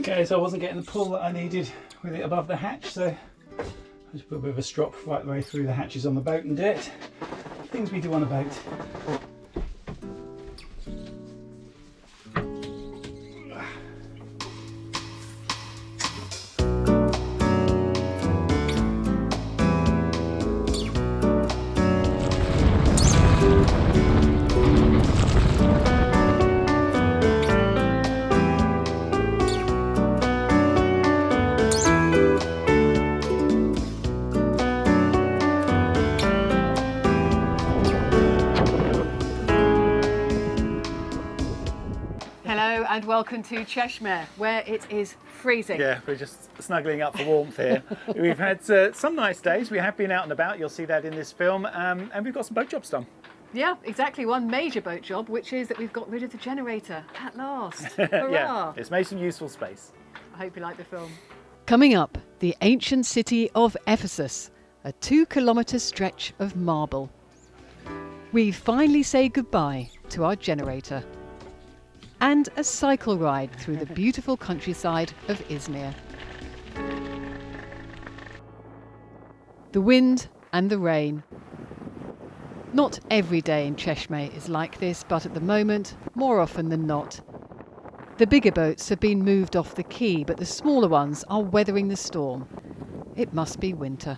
Okay, so I wasn't getting the pull that I needed with it above the hatch, so I just put a bit of a strop right the way through the hatches on the boat and do it. Things we do on a boat. And welcome to Cesme, where it is freezing. Yeah, we're just snuggling up for warmth here. We've had some nice days. We have been out and about. You'll see that in this film. And we've got some boat jobs done. Yeah, exactly. One major boat job, which is that we've got rid of the generator at last. Hurrah! Yeah, it's made some useful space. I hope you like the film. Coming up, the ancient city of Ephesus, a 2-kilometre stretch of marble. We finally say goodbye to our generator. And a cycle ride through the beautiful countryside of Izmir. The wind and the rain. Not every day in Cesme is like this, but at the moment, more often than not. The bigger boats have been moved off the quay, but the smaller ones are weathering the storm. It must be winter.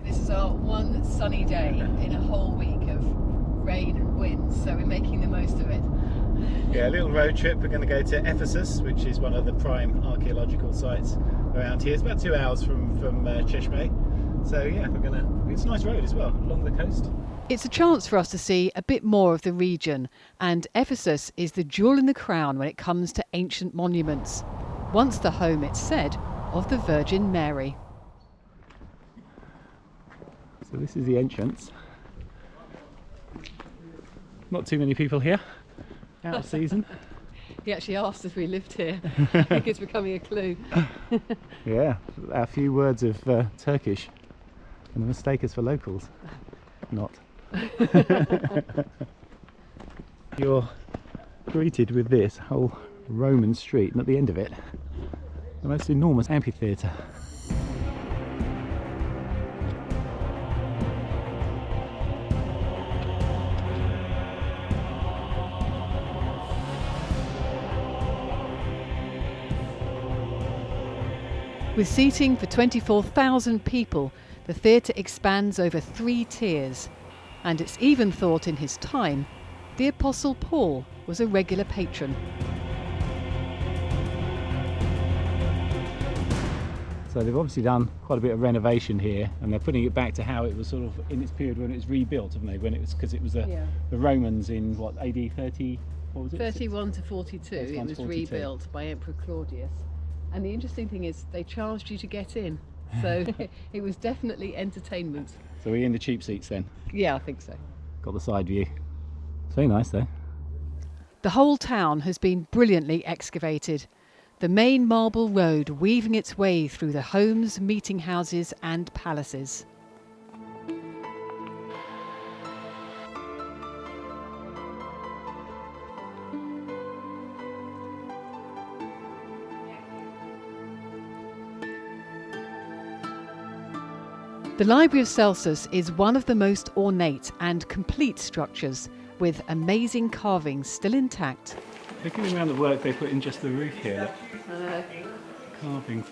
This is our one sunny day in a whole week of rain and wind, so we're making the most of it. Yeah, a little road trip. We're going to go to Ephesus, which is one of the prime archaeological sites around here. It's about 2 hours from Cesme. So yeah, it's a nice road as well, along the coast. It's a chance for us to see a bit more of the region, and Ephesus is the jewel in the crown when it comes to ancient monuments. Once the home, it's said, of the Virgin Mary. So this is the entrance. Not too many people here, out of season. He actually asked if we lived here. I think it's becoming a clue. Yeah, a few words of Turkish and mistake us for locals. Not. You're greeted with this whole Roman street, and at the end of it, the most enormous amphitheatre. With seating for 24,000 people, the theatre expands over 3 tiers. And it's even thought in his time, the Apostle Paul was a regular patron. So they've obviously done quite a bit of renovation here, and they're putting it back to how it was sort of in its period when it was rebuilt, haven't they? When it was, because it was the Romans in what, AD 30? What was it? 31 to 42. It was 42. Rebuilt by Emperor Claudius. And the interesting thing is they charged you to get in, so it was definitely entertainment. So we're in the cheap seats then? Yeah, I think so. Got the side view. It's very nice though. The whole town has been brilliantly excavated. The main marble road weaving its way through the homes, meeting houses and palaces. The Library of Celsus is one of the most ornate and complete structures, with amazing carvings still intact. Looking around the work they put in just the roof here, carvings.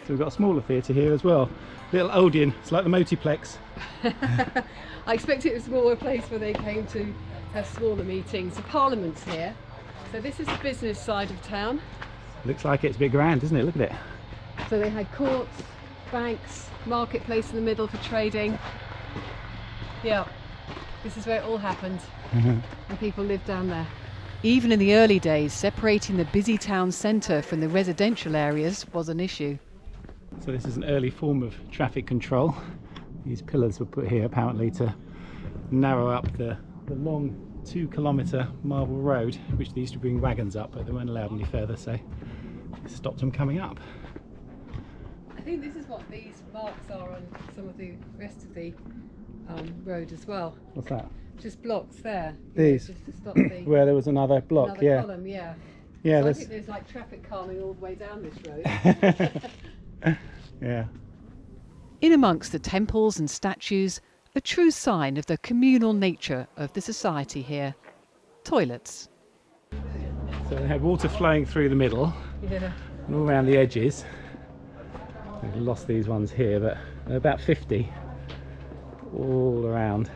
So we've got a smaller theatre here as well. Little Odeon, it's like the multiplex. I expect it was a smaller place where they came to have smaller meetings. The Parliament's here. So this is the business side of town. Looks like it's a bit grand, doesn't it? Look at it. So they had courts, banks, marketplace in the middle for trading. Yeah, this is where it all happened. And people lived down there. Even in the early days, separating the busy town centre from the residential areas was an issue. So this is an early form of traffic control. These pillars were put here apparently to narrow up the long 2-kilometre marble road, which they used to bring wagons up, but they weren't allowed any further, so it stopped them coming up. I think this is what these marks are on some of the rest of the road as well. What's that? just blocks there. These? Just to stop the Where there was another block, another yeah. column, yeah. Yeah, so I think there's like traffic calming all the way down this road. Yeah. In amongst the temples and statues, a true sign of the communal nature of the society here. Toilets. So they had water flowing through the middle Yeah. and all around the edges. We've lost these ones here, but they're about 50 all around.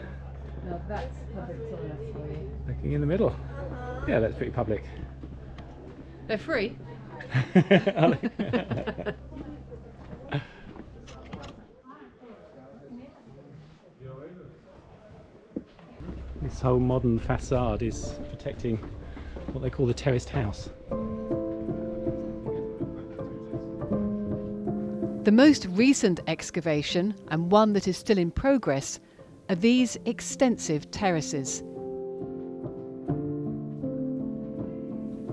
Now that's public toilets for you. Looking in the middle. Yeah, that's pretty public. They're free. This whole modern facade is protecting what they call the terraced house. The most recent excavation, and one that is still in progress, are these extensive terraces.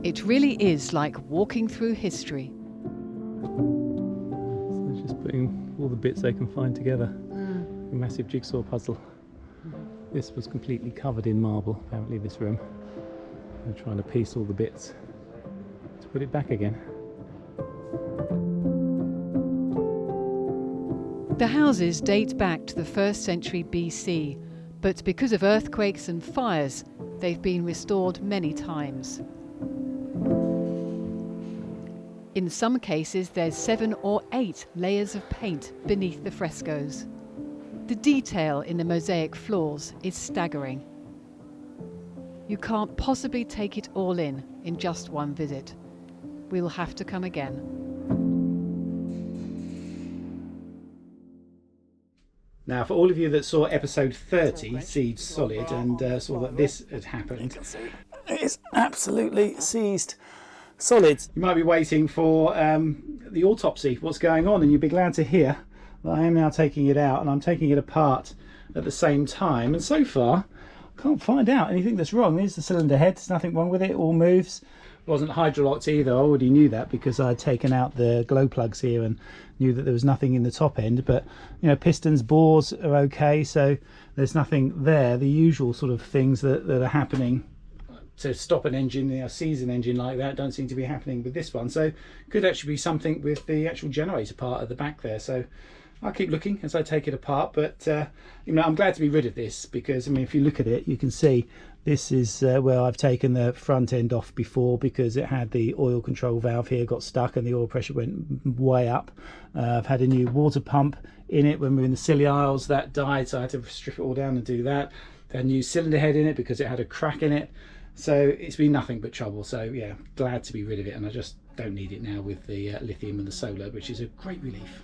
It really is like walking through history. So they're just putting all the bits they can find together. A massive jigsaw puzzle. This was completely covered in marble, apparently, this room. They're trying to piece all the bits to put it back again. The houses date back to the 1st century BC, but because of earthquakes and fires, they've been restored many times. In some cases, there's 7 or 8 layers of paint beneath the frescoes. The detail in the mosaic floors is staggering. You can't possibly take it all in just one visit. We'll have to come again. Now, for all of you that saw episode 30, Seeds Solid, and saw that this had happened, it's absolutely seized solids. You might be waiting for the autopsy, what's going on, and you'd be glad to hear that I am now taking it out, and I'm taking it apart at the same time. And so far, I can't find out anything that's wrong. There's the cylinder head, there's nothing wrong with it, it all moves. It wasn't hydrolocked either. I already knew that because I had taken out the glow plugs here and knew that there was nothing in the top end. But you know, pistons, bores are okay, so there's nothing there. The usual sort of things that are happening to stop an engine, you know, seize an engine like that, don't seem to be happening with this one. So could actually be something with the actual generator part at the back there. So I'll keep looking as I take it apart, but you know, I'm glad to be rid of this because, I mean, if you look at it, you can see this is where I've taken the front end off before because it had the oil control valve here, got stuck and the oil pressure went way up. I've had a new water pump in it when we were in the silly aisles, that died, so I had to strip it all down and do that. I've had a new cylinder head in it because it had a crack in it. So it's been nothing but trouble. So yeah, glad to be rid of it, and I just don't need it now with the lithium and the solar, which is a great relief.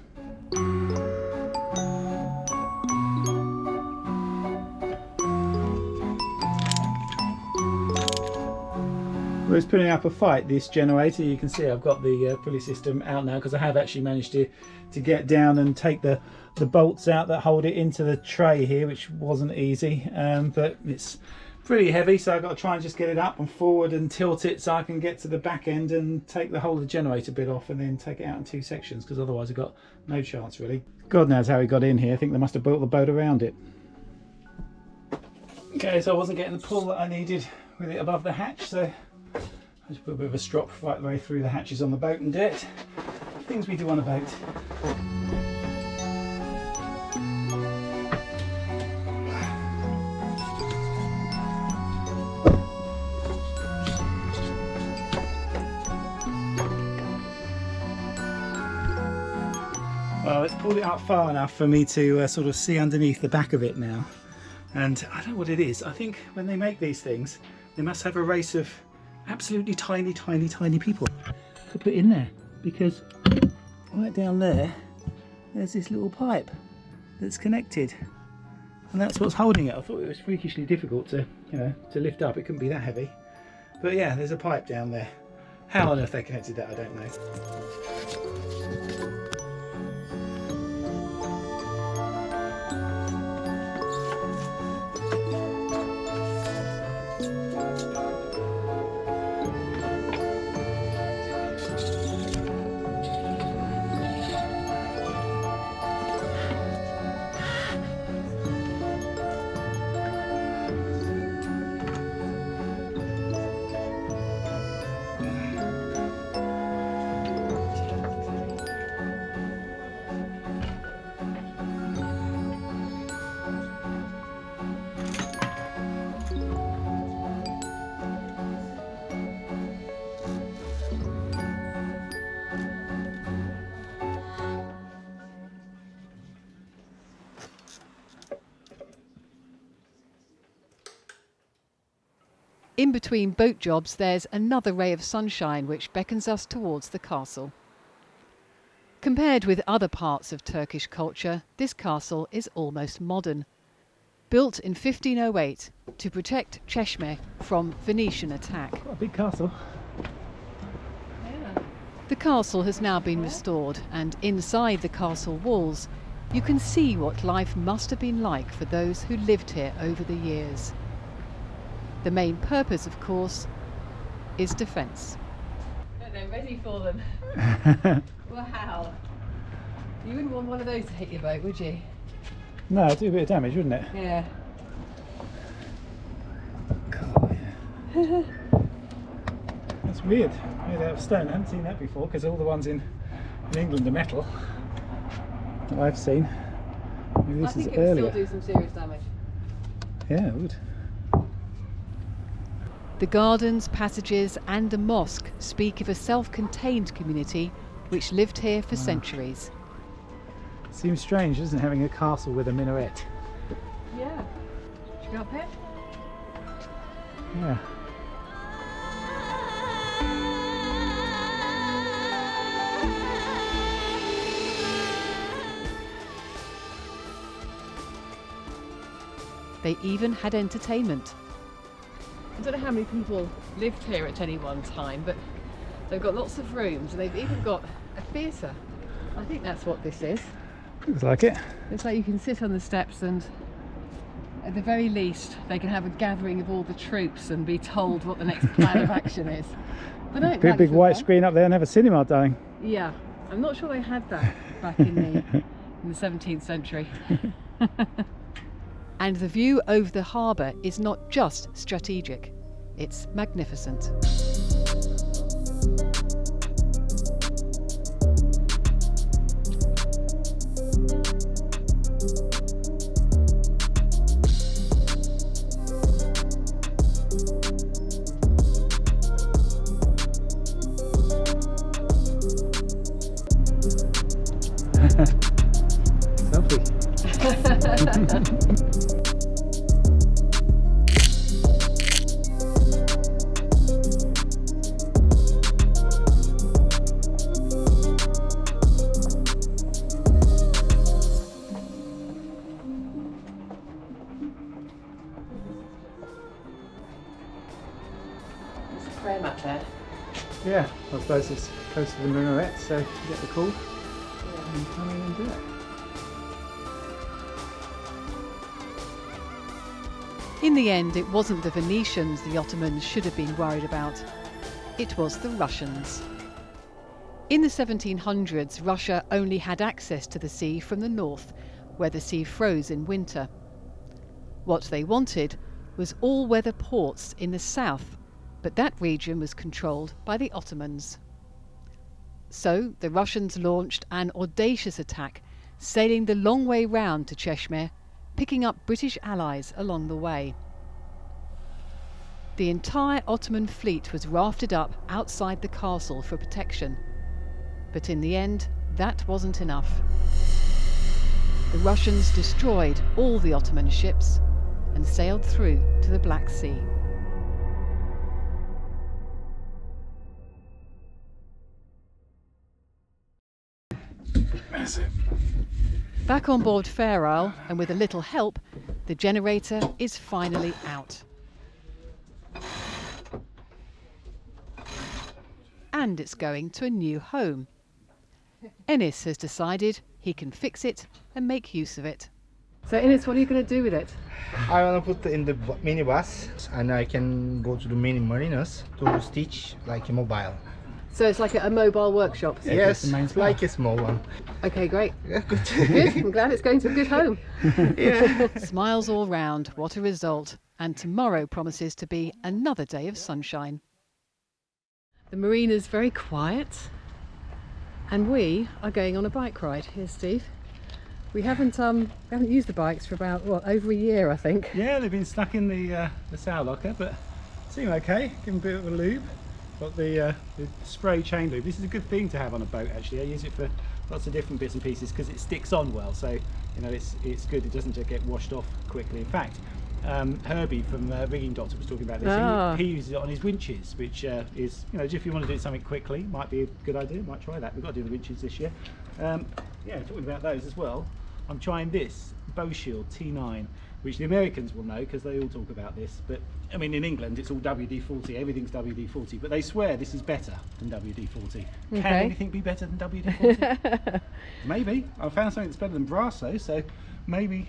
Well, it's putting up a fight, this generator. You can see I've got the pulley system out now because I have actually managed to get down and take the bolts out that hold it into the tray here, which wasn't easy, but it's pretty heavy, so I've got to try and just get it up and forward and tilt it so I can get to the back end and take the whole of the generator bit off and then take it out in 2 sections, because otherwise I've got no chance really. God knows how he got in here. I think they must have built the boat around it. Okay, so I wasn't getting the pull that I needed with it above the hatch, so I just put a bit of a strop right the way through the hatches on the boat and do it. Things we do on a boat. Well, it's pulled it out far enough for me to sort of see underneath the back of it now. And I don't know what it is. I think when they make these things, they must have a race of absolutely tiny, tiny, tiny people to put in there. Because right down there, there's this little pipe that's connected. And that's what's holding it. I thought it was freakishly difficult to, you know, to lift up. It couldn't be that heavy. But yeah, there's a pipe down there. How on earth they connected that, I don't know. In between boat jobs, there's another ray of sunshine which beckons us towards the castle. Compared with other parts of Turkish culture, this castle is almost modern. Built in 1508 to protect Cesme from Venetian attack. Quite a big castle. The castle has now been restored, and inside the castle walls you can see what life must have been like for those who lived here over the years. The main purpose, of course, is defence. They're ready for them. Wow. You wouldn't want one of those to hit your boat, would you? No, it'd do a bit of damage, wouldn't it? Yeah. God, yeah. That's weird. Made out of stone. I haven't seen that before because all the ones in England are metal that I've seen. Maybe this I think is it would earlier. still do some serious damage. Yeah, it would. The gardens, passages and the mosque speak of a self-contained community which lived here for centuries. Seems strange, doesn't it, having a castle with a minaret? Yeah. Should we go up here? Yeah. They even had entertainment. I don't know how many people lived here at any one time, but they've got lots of rooms and they've even got a theatre. I think that's what this is. Looks like it. It's like you can sit on the steps and at the very least they can have a gathering of all the troops and be told what the next plan of action is. But no, Big white screen up there and have a cinema, darling. Yeah, I'm not sure they had that back in the 17th century. And the view over the harbour is not just strategic, it's magnificent. Prayer mat there. Yeah, I suppose it's close to the minaret, so you get the call and come in and do it. In the end, it wasn't the Venetians the Ottomans should have been worried about. It was the Russians. In the 1700s, Russia only had access to the sea from the north, where the sea froze in winter. What they wanted was all-weather ports in the south, but that region was controlled by the Ottomans. So the Russians launched an audacious attack, sailing the long way round to Cesme, picking up British allies along the way. The entire Ottoman fleet was rafted up outside the castle for protection. But in the end, that wasn't enough. The Russians destroyed all the Ottoman ships and sailed through to the Black Sea. That's it. Back on board Fair Isle, and with a little help, the generator is finally out. And it's going to a new home. Ennis has decided he can fix it and make use of it. So Ennis, what are you going to do with it? I want to put it in the minibus and I can go to the mini marinas to stitch like a mobile. So it's like a mobile workshop? Yeah, Yes, the main it's floor. like a small one. Okay, great. Yeah, good. Good, I'm glad it's going to a good home. Yeah. Smiles all round, what a result. And tomorrow promises to be another day of sunshine. The marina's very quiet. And we are going on a bike ride. Here's Steve. We haven't used the bikes for about, over a year, I think. Yeah, they've been stuck in the sow locker, but seem okay. Give them a bit of a lube. Got the spray chain lube. This is a good thing to have on a boat, actually. I use it for lots of different bits and pieces because it sticks on well. So you know it's good. It doesn't just get washed off quickly. In fact, Herbie from Rigging Doctor was talking about this. Ah. He uses it on his winches, which is, you know, if you want to do something quickly, might be a good idea. Might try that. We've got to do the winches this year. Yeah, talking about those as well. I'm trying this Bow Shield T9, which the Americans will know because they all talk about this. But I mean, in England, it's all WD-40. Everything's WD-40, but they swear this is better than WD-40. Can anything be better than WD-40? Maybe. I found something that's better than brass though, so maybe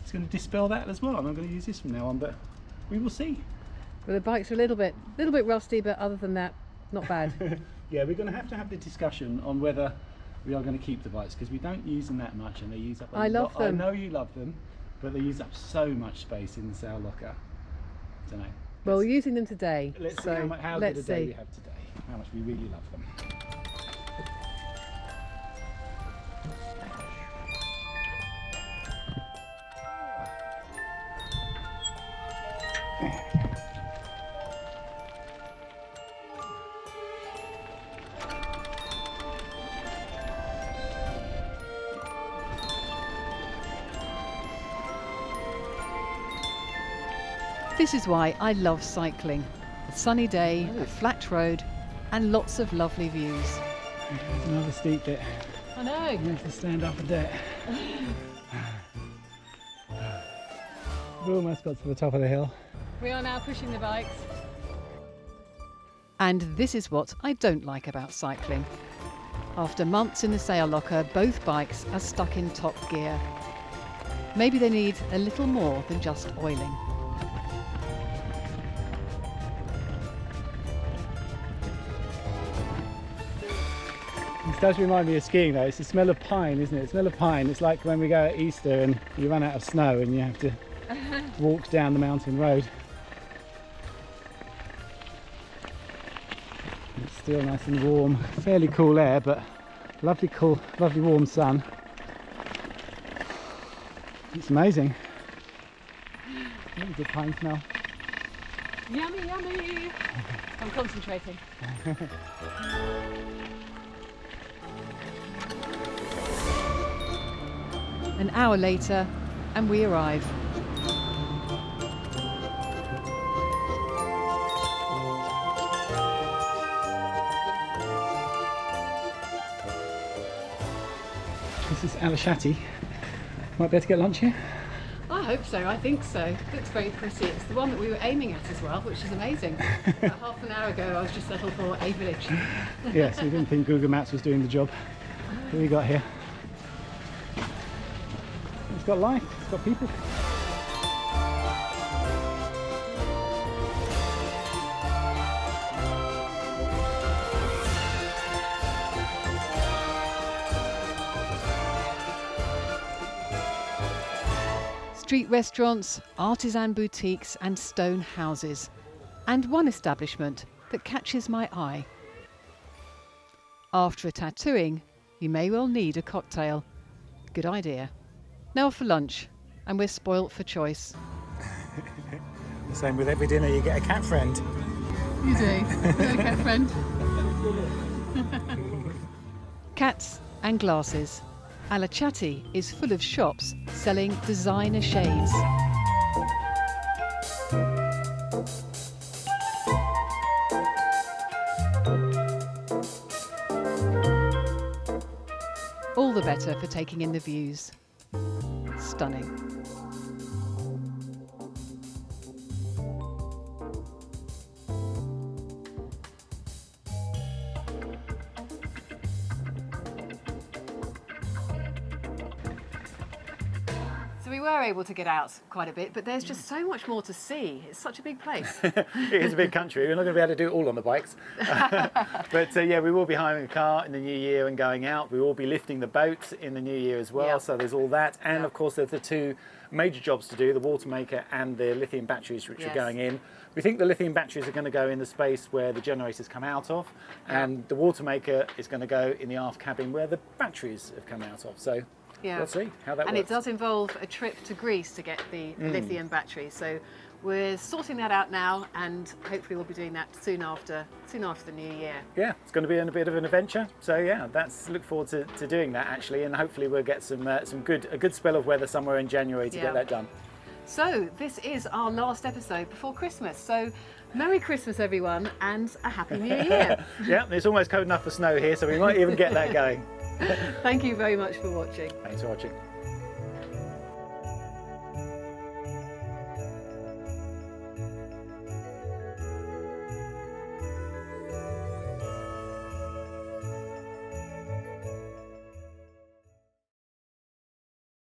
it's going to dispel that as well. And I'm going to use this from now on, but we will see. Well, the bikes are a little bit rusty, but other than that, not bad. Yeah, we're going to have the discussion on whether we are going to keep the bikes because we don't use them that much, and they use up a lot. I love them. I know you love them, but they use up so much space in the sail locker. I don't know. Well, we're using them today. Let's so see how good a day see. we have today. How much we really love them. This is why I love cycling. A sunny day, a flat road, and lots of lovely views. Another steep bit. I know. You have to stand up a bit. We've almost got to the top of the hill. We are now pushing the bikes. And this is what I don't like about cycling. After months in the sail locker, both bikes are stuck in top gear. Maybe they need a little more than just oiling. This does remind me of skiing though. It's the smell of pine, isn't it? The smell of pine. It's like when we go at Easter and you run out of snow and you have to walk down the mountain road. It's still nice and warm, fairly cool air, but lovely cool, lovely warm sun. It's amazing. Really good pine smell. Yummy, yummy! I'm concentrating. An hour later, and we arrive. This is Alashati. Might be able to get lunch here. I hope so, I think so. It looks very pretty. It's the one that we were aiming at as well, which is amazing. About half an hour ago I was just settled for a village. Yes, we didn't think Google Maps was doing the job. What we got here? It's got life, it's got people. Street restaurants, artisan boutiques and stone houses. And one establishment that catches my eye. After a tattooing, you may well need a cocktail. Good idea. Now for lunch, and we're spoilt for choice. The same with every dinner, you get a cat friend. You do? You got a cat friend? Cats and glasses. Alachati is full of shops selling designer shades. All the better for taking in the views. Stunning. We were able to get out quite a bit, but there's just so much more to see. It's such a big place. It is a big country. We're not going to be able to do it all on the bikes. But yeah, we will be hiring a car in the new year and going out. We will be lifting the boat in the new year as well. Yep. So there's all that. And Yep. of course, there's the two major jobs to do, the water maker and the lithium batteries, which Yes. are going in. We think the lithium batteries are going to go in the space where the generators come out of, and the water maker is going to go in the aft cabin where the batteries have come out of. So Yeah. we'll see how that And works. it does involve a trip to Greece to get the lithium batteries. So we're sorting that out now, and hopefully we'll be doing that soon after the new year. Yeah, it's going to be a bit of an adventure. So yeah, look forward to doing that actually, and hopefully we'll get a good spell of weather somewhere in January to Yeah. get that done. So this is our last episode before Christmas. So Merry Christmas everyone and a Happy New Year. Yeah, it's almost cold enough for snow here, so we might even get that going. Thank you very much for watching. Thanks for watching.